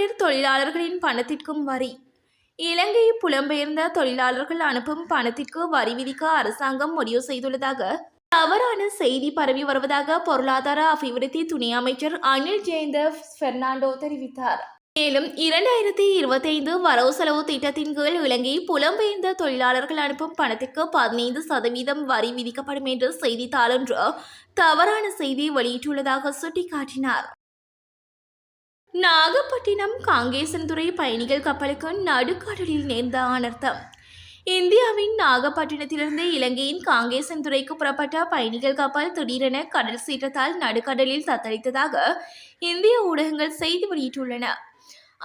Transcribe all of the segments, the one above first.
புலம்பெயர் தொழிலாளர்களின் பணத்திற்கும் வரி. இலங்கை புலம்பெயர்ந்த தொழிலாளர்கள் அனுப்பும் பணத்திற்கு வரி விதிக்க அரசாங்கம் முடிவு செய்துள்ளதாக தவறான செய்தி பரவி வருவதாக பொருளாதார அபிவிருத்தி துணை அமைச்சர் அனில் ஜெயந்த பெர்னாண்டோ தெரிவித்தார். மேலும் 2025 வரவு செலவு திட்டத்தின் கீழ் இலங்கை புலம்பெயர்ந்த தொழிலாளர்கள் அனுப்பும் பணத்திற்கு 15% வரி விதிக்கப்படும் என்று செய்தித்தாளொன்று தவறான செய்தி வெளியிட்டுள்ளதாக சுட்டிக்காட்டினார். நாகப்பட்டினம் காங்கேசன்துறை பயணிகள் கப்பலுக்கு நடுக்கடலில் நேர்ந்த அனர்த்தம். இந்தியாவின் நாகப்பட்டினத்திலிருந்து இலங்கையின் காங்கேசன்துறைக்கு புறப்பட்ட பயணிகள் கப்பல் திடீரென கடல் சீற்றத்தால் நடுக்கடலில் தத்தளித்ததாக இந்திய ஊடகங்கள் செய்தி வெளியிட்டுள்ளன.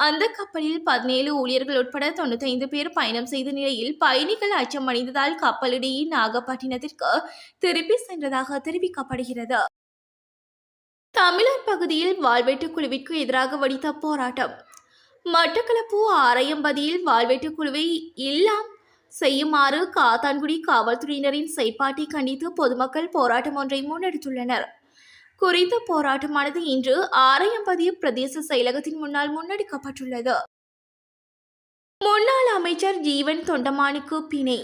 அந்த கப்பலில் 17 ஊழியர்கள் உட்பட 95 பேர் பயணம் செய்த நிலையில் பயணிகள் அச்சமடைந்ததால் கப்பலிடையே நாகப்பட்டினத்திற்கு திருப்பி சென்றதாக தெரிவிக்கப்படுகிறது. தமிழர் பகுதியில் வாள்வெட்டு குழுவிற்கு எதிராக வெடித்த போராட்டம். மட்டக்களப்பு ஆரையம்பதியில் வாள்வெட்டு குழுவை இல்லாம் செய்யுமாறு காத்தான்குடி காவல்துறையினரின் செயற்பாட்டை கண்டித்து பொதுமக்கள் போராட்டம் ஒன்றை முன்னெடுத்துள்ளனர். குறித்த போராட்டமானது இன்று ஆரையம்பதி பிரதேச செயலகத்தின் முன்னால் முன்னெடுக்கப்பட்டுள்ளது. முன்னாள் அமைச்சர் ஜீவன் தொண்டமானுக்கு பிணை.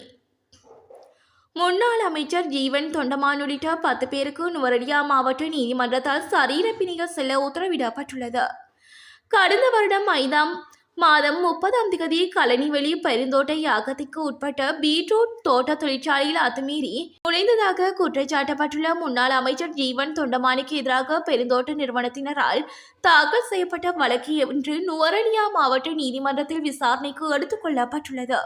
முன்னாள் அமைச்சர் ஜீவன் தொண்டமான் உள்ளிட்ட 10 பேருக்கு நுவரெலியா மாவட்ட நீதிமன்றத்தால் சரீர பிணைய செல்ல உத்தரவிடப்பட்டுள்ளது. கடந்த வருடம் 5ஆம் மாதம் 30ஆம் தேதி கழனிவெளி பெருந்தோட்ட யாகத்திற்கு உட்பட்ட பீட்ரூட் தோட்ட தொழிற்சாலையில் அத்துமீறி நுழைந்ததாக குற்றச்சாட்டப்பட்டுள்ள முன்னாள் அமைச்சர் ஜீவன் தொண்டமானுக்கு எதிராக பெருந்தோட்ட நிறுவனத்தினரால் தாக்கல் செய்யப்பட்ட வழக்கு இன்று நுவரெலியா மாவட்ட நீதிமன்றத்தில் விசாரணைக்கு எடுத்துக் கொள்ளப்பட்டுள்ளது.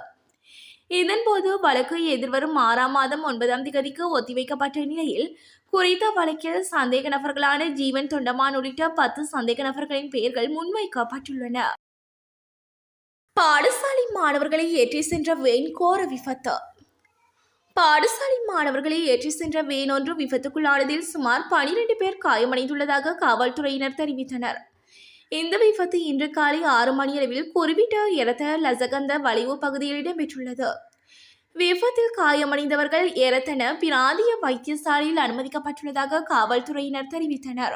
இதன்போது வழக்கு எதிர்வரும் 6ஆம் மாதம் 9ஆம் தேதிக்கு ஒத்திவைக்கப்பட்ட நிலையில் குறித்த வழக்கில் சந்தேக நபர்களான ஜீவன் தொண்டமான் உள்ளிட்ட 10 சந்தேக நபர்களின் பெயர்கள் முன்வைக்கப்பட்டுள்ளன. பாடசாலை மாணவர்களை ஏற்றி சென்ற வேன் கோர விபத்து. பாடசாலை மாணவர்களை ஏற்றி சென்ற வேன் ஒன்று விபத்துக்குள்ளானதில் சுமார் 12 பேர் காயமடைந்துள்ளதாக காவல்துறையினர் தெரிவித்தனர். இந்த விபத்து இன்று காலை 6 மணியளவில் குறிப்பிட்ட எரத்த லசகந்த வளைவு பகுதியில் இடம்பெற்றுள்ளது. விபத்தில் காயமடைந்தவர்கள் எரத்தன பிராந்திய வைத்தியசாலையில் அனுமதிக்கப்பட்டுள்ளதாக காவல்துறையினர் தெரிவித்தனர்.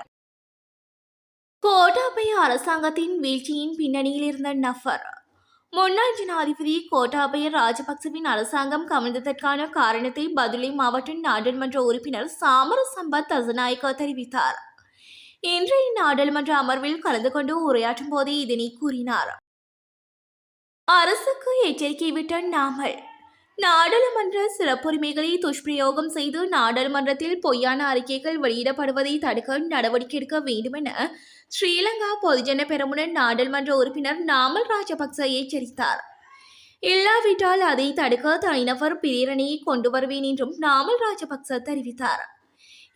கோட்டாபய அரசாங்கத்தின் வீழ்ச்சியின் பின்னணியில் இருந்த நபர். முன்னாள் ஜனாதிபதி கோட்டாபய ராஜபக்சவின் அரசாங்கம் கவிழ்ந்ததற்கான காரணத்தை பதுளை மாவட்ட நாடாளுமன்ற உறுப்பினர் சாமர சம்பத் தசநாயக்க தெரிவித்தார். இன்றைய நாடாளுமன்ற அமர்வில் கலந்து கொண்டு உரையாற்றும் போதே இதனை கூறினார். அரசுக்கு எச்சரிக்கை விட்ட நாமல். நாடாளுமன்ற சிறப்புரிமைகளை துஷ்பிரயோகம் செய்து நாடாளுமன்றத்தில் பொய்யான அறிக்கைகள் வெளியிடப்படுவதை தடுக்க நடவடிக்கை எடுக்க வேண்டும் என ஸ்ரீலங்கா பொதுஜன பெரமுன நாடாளுமன்ற உறுப்பினர் நாமல் ராஜபக்ச எச்சரித்தார். இல்லாவிட்டால் அதை தடுக்க தனிநபர் பிரேரணையை கொண்டு வருவேன் என்றும் நாமல் ராஜபக்ச தெரிவித்தார்.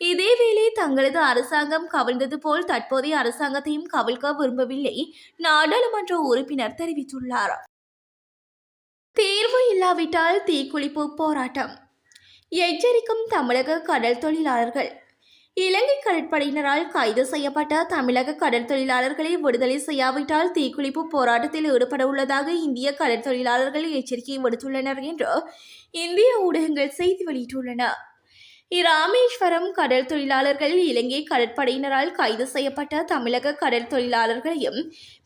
இதேவேளை தங்களது அரசாங்கம் கவிழ்ந்தது போல் தற்போதைய அரசாங்கத்தையும் கவிழ்க்க விரும்பவில்லை நாடாளுமன்ற உறுப்பினர் தெரிவித்துள்ளார். தீர்வு இல்லாவிட்டால் தீக்குளிப்பு போராட்டம். எச்சரிக்கும் தமிழக கடல் தொழிலாளர்கள். இலங்கை கடற்படையினரால் கைது செய்யப்பட்ட தமிழக கடல் தொழிலாளர்களை விடுதலை செய்யாவிட்டால் தீக்குளிப்பு போராட்டத்தில் ஈடுபட உள்ளதாக இந்திய கடற்தொழிலாளர்கள் எச்சரிக்கை விடுத்துள்ளனர் என்று இந்திய ஊடகங்கள் செய்தி வெளியிட்டுள்ளன. இராமேஸ்வரம் கடல் தொழிலாளர்கள் இலங்கை கடற்படையினரால் கைது செய்யப்பட்ட தமிழக கடல் தொழிலாளர்களையும்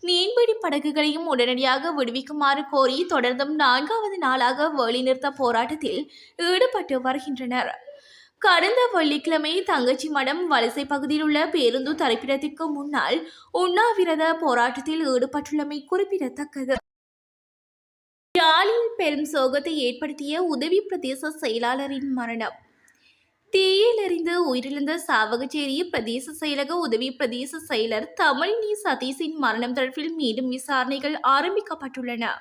மீன்பிடி படகுகளையும் உடனடியாக விடுவிக்குமாறு கோரி தொடர்ந்தும் 4வது நாளாக வேலைநிறுத்த போராட்டத்தில் ஈடுபட்டு வருகின்றனர். கடந்த வெள்ளிக்கிழமை தங்கச்சி மடம் வலசை பகுதியில் உள்ள பேருந்து தரிப்பிடத்திற்கு முன்னால் உண்ணாவிரத போராட்டத்தில் ஈடுபட்டுள்ளமை குறிப்பிடத்தக்கது. யாழில் பெரும் சோகத்தை ஏற்படுத்திய உதவி பிரதேச செயலாளரின் மரணம். தீயில் எறிந்து உயிரிழந்த சாவகச்சேரி பிரதேச செயலக உதவி பிரதேச செயலர் தமிழினி சதீஷின் மரணம் தொடர்பில் மீண்டும் விசாரணைகள் ஆரம்பிக்கப்பட்டுள்ளன.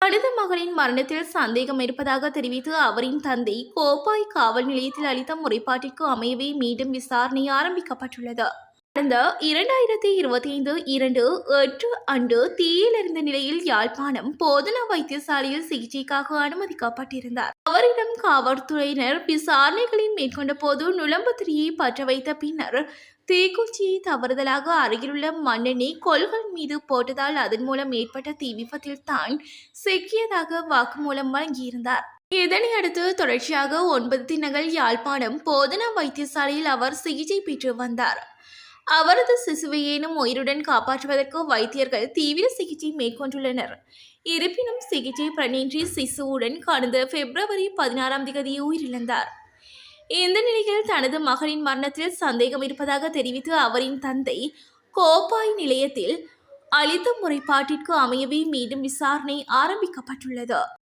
அடுத்த மகளின் மரணத்தில் சந்தேகம் இருப்பதாக தெரிவித்து அவரின் தந்தை கோப்பாய் காவல் நிலையத்தில் அளித்த முறைப்பாட்டிற்கு அமையவே மீண்டும் விசாரணை ஆரம்பிக்கப்பட்டுள்ளது. கடந்த 2025 2/8 அன்று தீயில் இருந்த நிலையில் யாழ்ப்பாணம் போதனா வைத்தியசாலையில் சிகிச்சைக்காக அனுமதிக்கப்பட்டிருந்தார். அவரிடம் காவல்துறையினர் விசாரணைகளில் மேற்கொண்ட போது நுழம்பு திரியை பற்ற வைத்த பின்னர் தீக்குச்சியை தவறுதலாக அருகிலுள்ள மண்ணெண்ணெய் கொள்கள் மீது போட்டதால் அதன் மூலம் ஏற்பட்ட தீ விபத்தில் தான் சிக்கியதாக வாக்குமூலம் வழங்கியிருந்தார். இதனையடுத்து தொடர்ச்சியாக 9 தினங்கள் யாழ்ப்பாணம் போதனா வைத்தியசாலையில் அவர் சிகிச்சை பெற்று வந்தார். அவரது சிசுவையேனும் உயிருடன் காப்பாற்றுவதற்கு வைத்தியர்கள் தீவிர சிகிச்சை மேற்கொண்டுள்ளனர். இருப்பினும் சிகிச்சை பலனின்றி சிசுவுடன் கடந்த பிப்ரவரி 16ஆம் தேதி உயிரிழந்தார். இந்த நிலையில் தனது மகனின் மரணத்தில் சந்தேகம் இருப்பதாக தெரிவித்து அவரின் தந்தை கோப்பாய் நிலையத்தில் அளித்த முறைப்பாட்டிற்கு அமையவே மீண்டும் விசாரணை ஆரம்பிக்கப்பட்டுள்ளது.